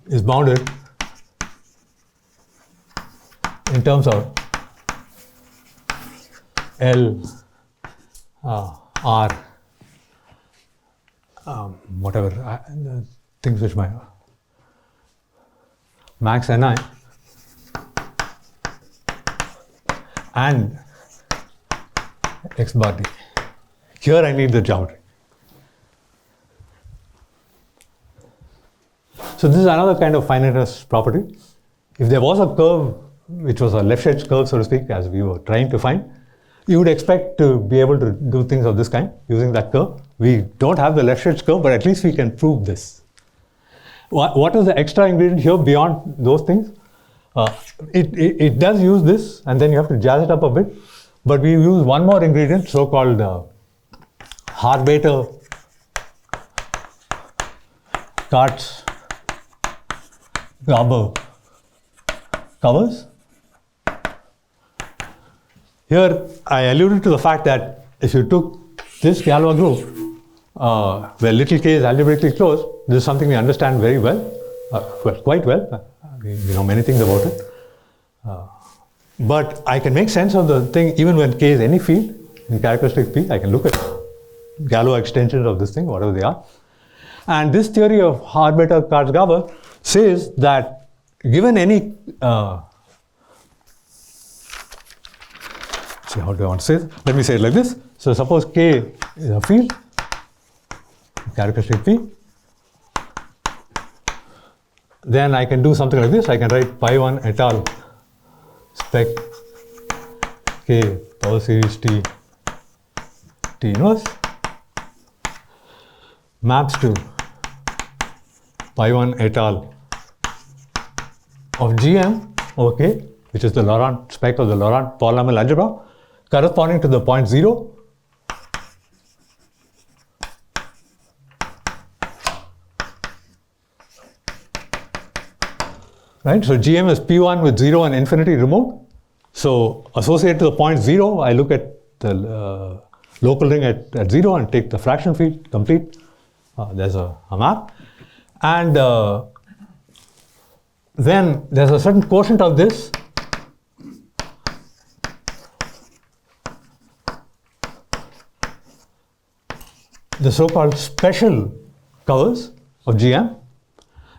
is bounded in terms of L, R, whatever, the things which my max Ni and x bar d. Here I need the geometry. So this is another kind of finiteness property. If there was a curve which was a left edge curve, so to speak, as we were trying to find, you would expect to be able to do things of this kind using that curve. We don't have the left edge curve, but at least we can prove this. What is the extra ingredient here beyond those things? It does use this, and then you have to jazz it up a bit. But we use one more ingredient, so-called Harbater-Katz covers. Here, I alluded to the fact that if you took this Galois group, where little k is algebraically closed, this is something we understand very well, quite well. We know many things about it. But I can make sense of the thing even when k is any field in characteristic P. I can look at Galois extensions of this thing, whatever they are. And this theory of Harbater-Katz says that given any see, how do I want to say it? Let me say it like this. So suppose K is a field, characteristic P. Then I can do something like this. I can write pi1 étale spec K power series T inverse maps to pi1 étale of Gm over K, which is the Laurent spec of the Laurent polynomial algebra, corresponding to the point 0. Right, so Gm is P1 with 0 and infinity removed. So associated to the point 0, I look at the local ring at 0 and take the fraction field complete. There's a map. And then there's a certain quotient of this the so-called special covers of Gm.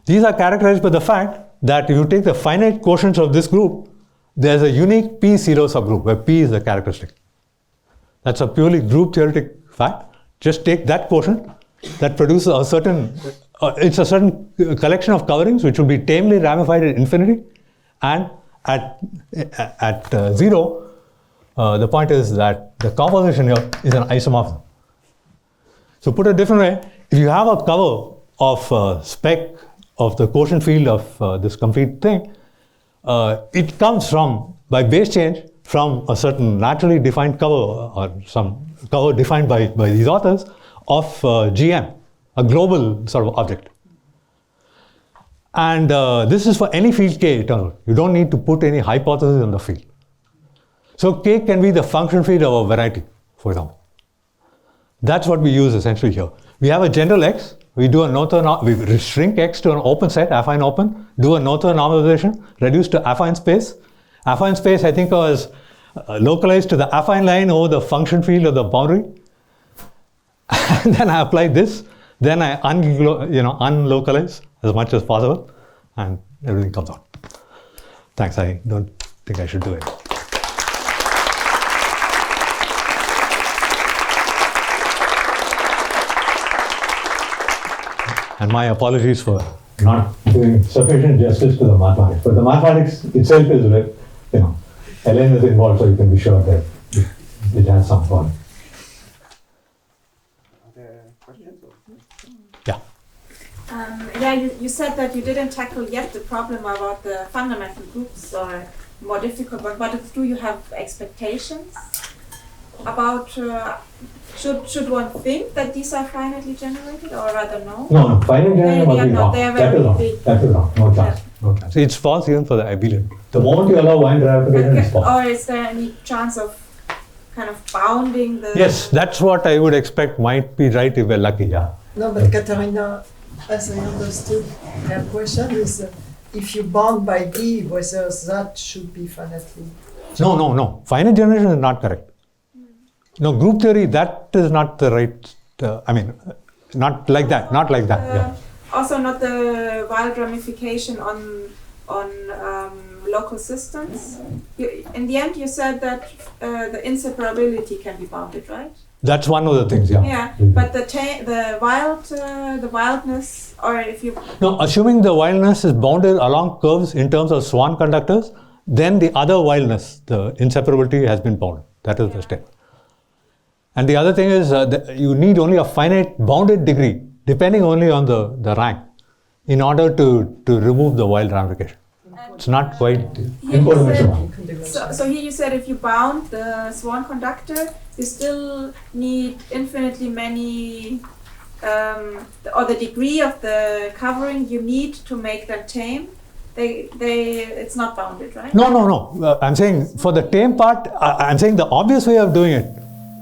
These are characterized by the fact that if you take the finite quotients of this group, there's a unique P0 subgroup where P is the characteristic. That's a purely group theoretic fact. Just take that quotient that produces a certain, it's a certain collection of coverings which will be tamely ramified at infinity, and at 0, the point is that the composition here is an isomorphism. So put a different way, if you have a cover of spec of the quotient field of this complete thing, it comes from, by base change, from a certain naturally defined cover or some cover defined by these authors of Gm, a global sort of object. And this is for any field K, it turns out. You don't need to put any hypothesis on the field. So K can be the function field of a variety, for example. That's what we use essentially here. We have a general X. We do a Noether, we shrink X to an open set, affine open, do a Noether normalization, reduce to affine space. Affine space, I think, was localized to the affine line over the function field of the boundary. And then I apply this. Then I unlocalize as much as possible, and everything comes out. Thanks. I don't think I should do it. And my apologies for not doing sufficient justice to the mathematics. But the mathematics itself is, Hélène is involved, so you can be sure that it has some fun. Yeah, you said that you didn't tackle yet the problem about the fundamental groups, or more difficult, but do you have expectations about, should one think that these are finitely generated, or rather no? No, finitely generated must be wrong. They are That is wrong. big. That is wrong. No chance. Yeah. No chance. It's false even for the abelian. The moment you allow one ramification, it's false. Or is there any chance of kind of bounding the... Yes, that's what I would expect might be right if we're lucky, yeah. No, but Katarina, as I understood, her question is if you bound by D, whether that should be finitely. No. Finite generation is not correct. No, group theory, that is not the right, not like that, yeah. Also not the wild ramification on local systems. In the end, you said that the inseparability can be bounded, right? That's one of the things, yeah. Yeah, but the wildness, or if you... No, assuming the wildness is bounded along curves in terms of Swan conductors, then the other wildness, the inseparability, has been bounded. That is the step. And the other thing is that you need only a finite bounded degree, depending only on the rank, in order to remove the wild ramification. It's not quite Here you important. said, so here you said if you bound the sworn conductor, you still need infinitely many, or the degree of the covering you need to make them tame. It's not bounded, right? No. I'm saying for the tame part, I'm saying the obvious way of doing it,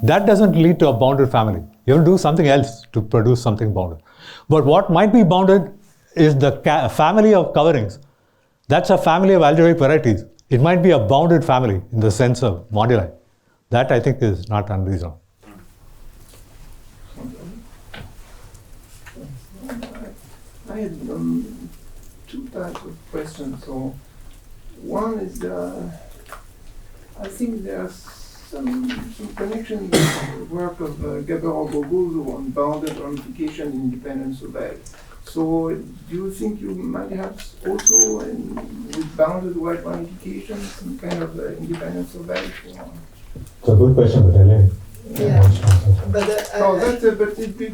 that doesn't lead to a bounded family. You have to do something else to produce something bounded. But what might be bounded is the family of coverings. That's a family of algebraic varieties. It might be a bounded family in the sense of moduli. That I think is not unreasonable. I had two types of questions. So one is, I think there's some connection with the work of Gabor-Gogozo on bounded ramification independence of L. So do you think you might have also with bounded wide ramification some kind of independence of L? It's a good question, but Hélène. Yeah. But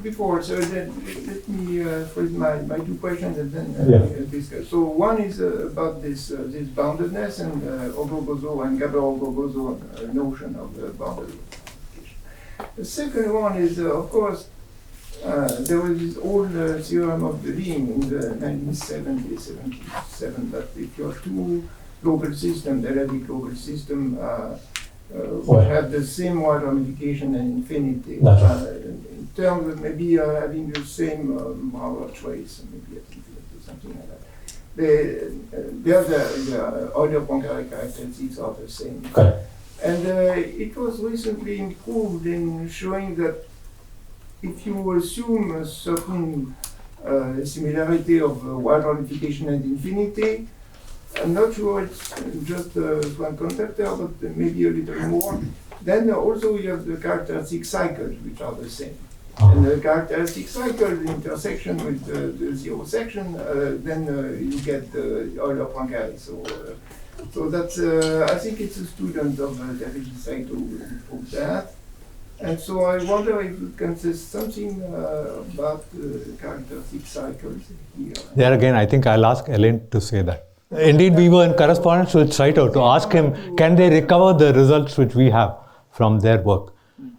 before, so let me phrase my two questions and then discuss. So one is about this boundedness and Gogozo and Gabor-Gogozo notion of the bounded ramification. The second one is, of course, there was this old theorem of the Ling in the 1977 that if you have two global systems, analytic global system, will have the same wide ramification and infinity. In terms of maybe having the same Brouwer trace, maybe at infinity, something like that. The Euler-Poincaré characteristics are the same. Okay. And it was recently improved in showing that if you assume a certain similarity of wide ramification and infinity, I'm not sure it's just one conductor, but maybe a little more. Then also you have the characteristic cycles, which are the same. And the characteristic cycle, the intersection with the zero section, then you get the Euler-Poincaré. So that's, I think it's a student of David Saito who proved that. And so I wonder if you can say something about characteristic cycles here. There again, I think I'll ask Hélène to say that. Indeed, we were in correspondence with Saito to ask him, can they recover the results which we have from their work?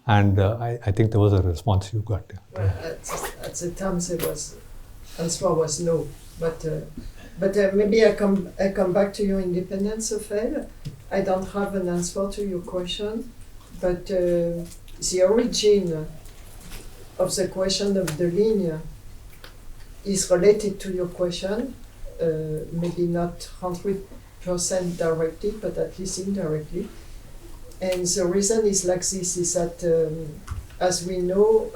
And I think there was a response you got. Well, at the time, answer was no. But maybe I come back to your independence of L. I don't have an answer to your question, but the origin of the question of the linear is related to your question. Maybe not 100% directly, but at least indirectly. And the reason is like this, is that as we know,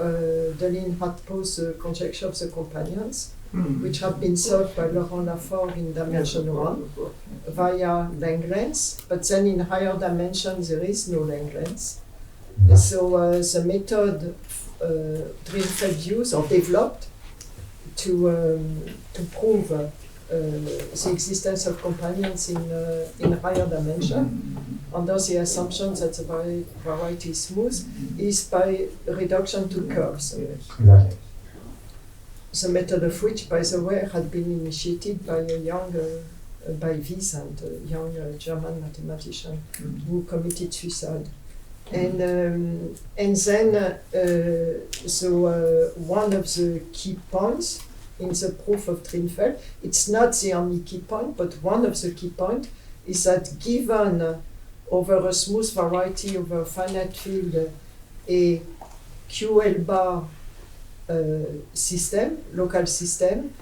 Deligne had posed the conjecture of the companions, which have been solved by Laurent Lafort in dimension 1 via Langlands, but then in higher dimensions there is no Langlands. So the method Drinfeld used or developed to prove the existence of companions in higher dimension, under the assumption that the variety is smooth, is by reduction to curves. The method of which, by the way, had been initiated by a young, by Wiesand, a young German mathematician who committed suicide. And then, one of the key points in the proof of Drinfeld, it's not the only key point, but one of the key points is that given over a smooth variety over a finite field a QL bar system, local system,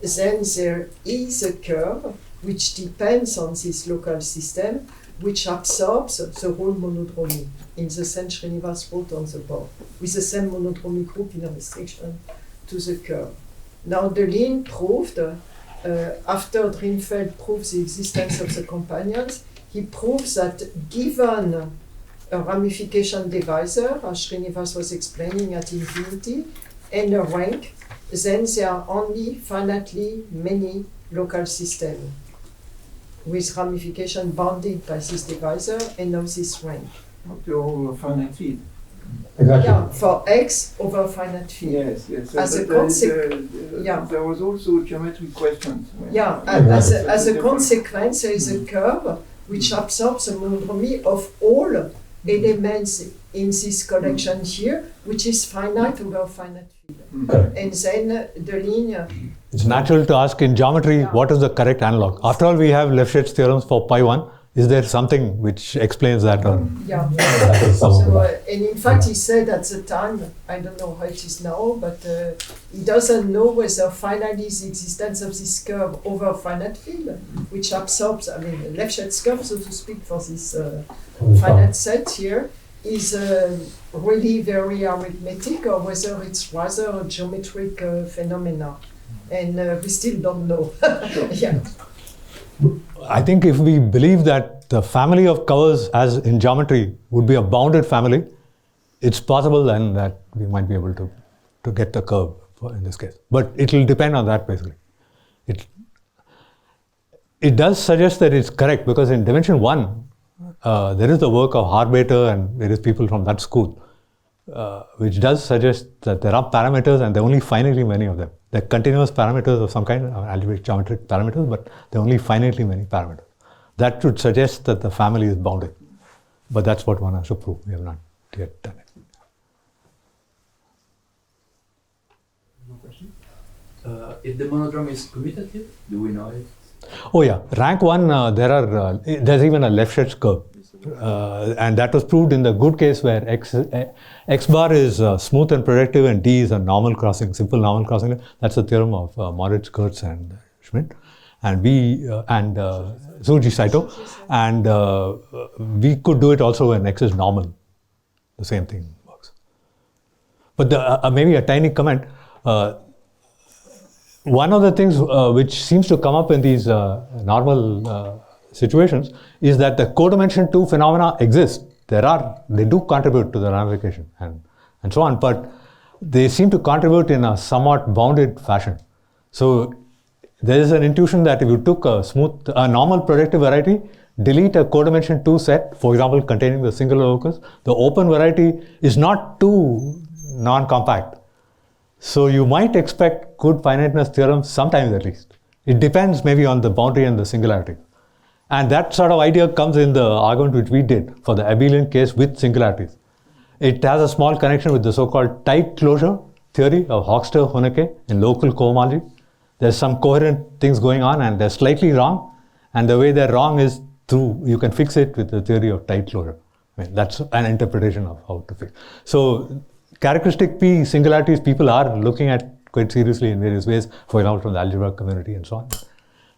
then there is a curve which depends on this local system, which absorbs the whole monodromy in the sense Srinivas wrote on the board, with the same monodromy group in a restriction to the curve. Now Deligne proved, after Drinfeld proved the existence of the companions, he proves that given a ramification divisor, as Srinivas was explaining at infinity, and a rank, then there are only finitely many local systems with ramification bounded by this divisor and of this rank. Not the whole finite field. Exactly. Yeah, for X over a finite field. Yes. As a but there was also geometric questions. Yeah, as a consequence, there is a curve which absorbs a monodromy of all elements in this collection here, which is finite over a finite field. And then the linear. It's natural to ask in geometry, what is the correct analog? After all, we have Lefschetz theorems for pi1. Is there something which explains that? Or Yeah. And in fact, he said at the time, I don't know how it is now, but he doesn't know whether finally the existence of this curve over a finite field, which absorbs, I mean, Lefschetz curve, so to speak, for this finite set here, is really very arithmetic, or whether it's rather a geometric phenomena. And we still don't know. Yeah. I think if we believe that the family of curves as in geometry would be a bounded family, it's possible then that we might be able to get the curve in this case. But it will depend on that basically. It does suggest that it's correct because in dimension 1, there is the work of Harbater and various people from that school, which does suggest that there are parameters and there are only finitely many of them. They're continuous parameters of some kind, algebraic geometric parameters, but there are only finitely many parameters. That would suggest that the family is bounded. But that's what one has to prove. We have not yet done it. No question? If the monodromy is commutative, do we know it? Oh yeah, rank 1, there's even a Lefschetz curve. And that was proved in the good case where x bar is smooth and projective and D is a normal crossing, simple normal crossing. That's the theorem of Moritz, Kurtz and Schmidt. And Suji Saito. And we could do it also when x is normal. The same thing works. But maybe a tiny comment. One of the things which seems to come up in these normal situations is that the codimension 2 phenomena exist. They do contribute to the ramification and so on, but they seem to contribute in a somewhat bounded fashion. So there is an intuition that if you took a normal projective variety, delete a codimension 2 set, for example, containing the singular locus, the open variety is not too non-compact. So you might expect good finiteness theorems sometimes at least. It depends maybe on the boundary and the singularity. And that sort of idea comes in the argument which we did for the abelian case with singularities. It has a small connection with the so-called tight closure theory of Hochster-Honecker in local cohomology. There's some coherent things going on and they're slightly wrong. And the way they're wrong is you can fix it with the theory of tight closure. I mean, that's an interpretation of how to fix. So characteristic P singularities people are looking at quite seriously in various ways, for example, from the algebra community and so on.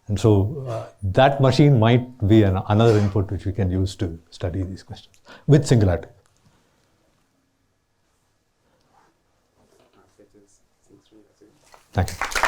And so that machine might be another input which we can use to study these questions with singularity. Thank you.